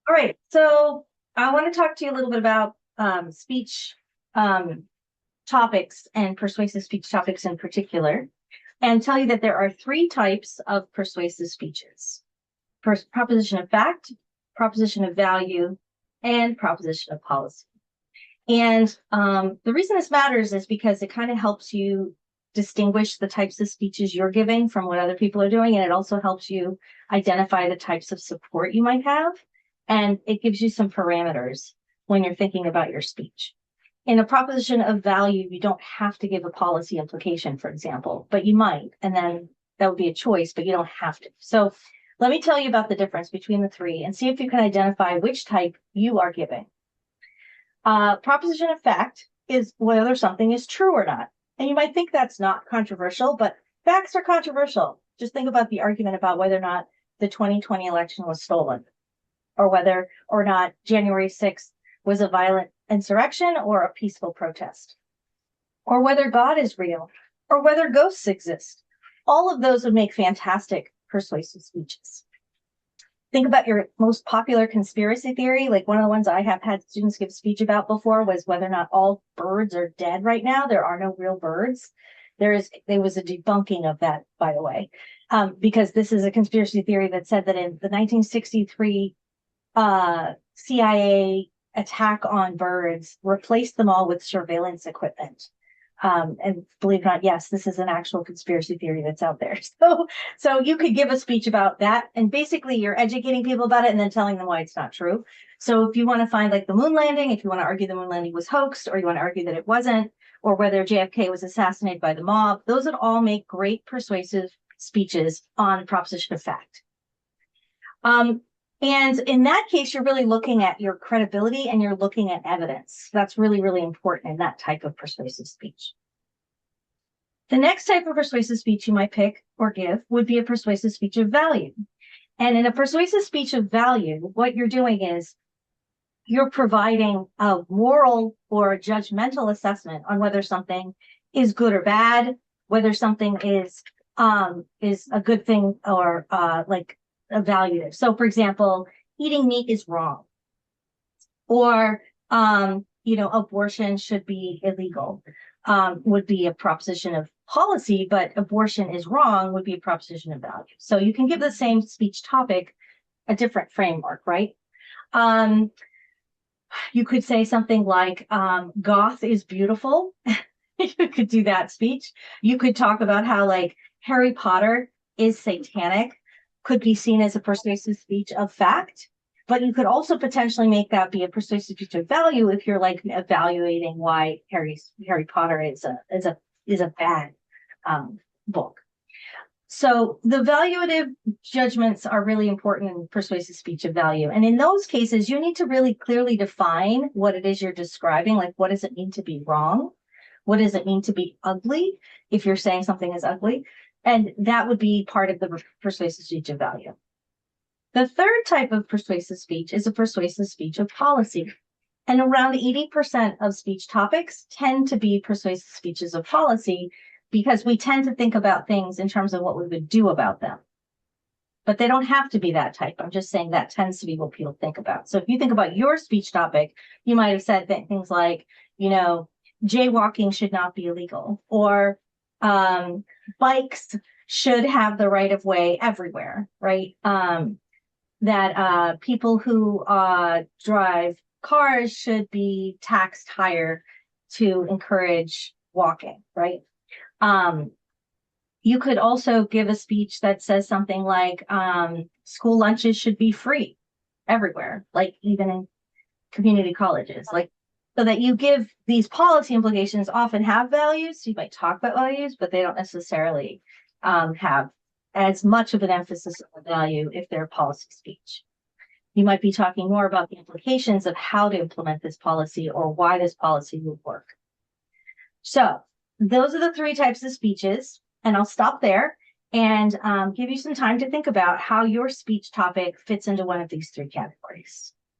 All right, so I want to talk to you a little bit about speech um, topics and persuasive speech topics in particular, and tell you that there are three types of persuasive speeches: proposition of fact, proposition of value, and proposition of policy. And the reason this matters is because it kind of helps you distinguish the types of speeches you're giving from what other people are doing. And it also helps you identify the types of support you might have. And it gives you some parameters when you're thinking about your speech. In a proposition of value, you don't have to give a policy implication, for example, but you might. And then that would be a choice, but you don't have to. So let me tell you about the difference between the three and see if you can identify which type you are giving. Proposition of fact is whether something is true or not. And you might think that's not controversial, but facts are controversial. Just think about the argument about whether or not the 2020 election was stolen, or whether or not January 6th was a violent insurrection or a peaceful protest, or whether God is real, or whether ghosts exist. All of those would make fantastic persuasive speeches. Think about your most popular conspiracy theory. Like one of the ones I have had students give a speech about before was whether or not all birds are dead right now. There are no real birds. There was a debunking of that, by the way, because this is a conspiracy theory that said that in the 1963 CIA attack on birds replaced them all with surveillance equipment. And believe it or not, yes, this is an actual conspiracy theory that's out there. So you could give a speech about that, and basically you're educating people about it and then telling them why it's not true. So if you want to find like the moon landing, if you want to argue the moon landing was hoaxed, or you want to argue that it wasn't, or whether JFK was assassinated by the mob, those would all make great persuasive speeches on proposition of fact. And in that case, you're really looking at your credibility and you're looking at evidence. That's really, really important in that type of persuasive speech. The next type of persuasive speech you might pick or give would be a persuasive speech of value. And in a persuasive speech of value, what you're doing is you're providing a moral or a judgmental assessment on whether something is good or bad, whether something is a good thing or like evaluative. So, for example, eating meat is wrong, or abortion should be illegal. Would be a proposition of policy, but abortion is wrong would be a proposition of value. So you can give the same speech topic a different framework, right? You could say something like, goth is beautiful. You could do that speech. You could talk about how like Harry Potter is satanic, could be seen as a persuasive speech of fact, but you could also potentially make that be a persuasive speech of value if you're like evaluating why Harry Potter is a bad book. So the evaluative judgments are really important in persuasive speech of value. And in those cases, you need to really clearly define what it is you're describing. Like, what does it mean to be wrong? What does it mean to be ugly if you're saying something is ugly? And that would be part of the persuasive speech of value. The third type of persuasive speech is a persuasive speech of policy. And around 80% of speech topics tend to be persuasive speeches of policy because we tend to think about things in terms of what we would do about them. But they don't have to be that type. I'm just saying that tends to be what people think about. So if you think about your speech topic, you might have said things like, jaywalking should not be illegal, or bikes should have the right of way everywhere, right? That people who drive cars should be taxed higher to encourage walking, right? You could also give a speech that says something like school lunches should be free everywhere, like even in community colleges, like, so that you give these policy implications often have values. So you might talk about values, but they don't necessarily have as much of an emphasis on value if they're policy speech. You might be talking more about the implications of how to implement this policy or why this policy would work. So those are the three types of speeches, and I'll stop there and give you some time to think about how your speech topic fits into one of these three categories.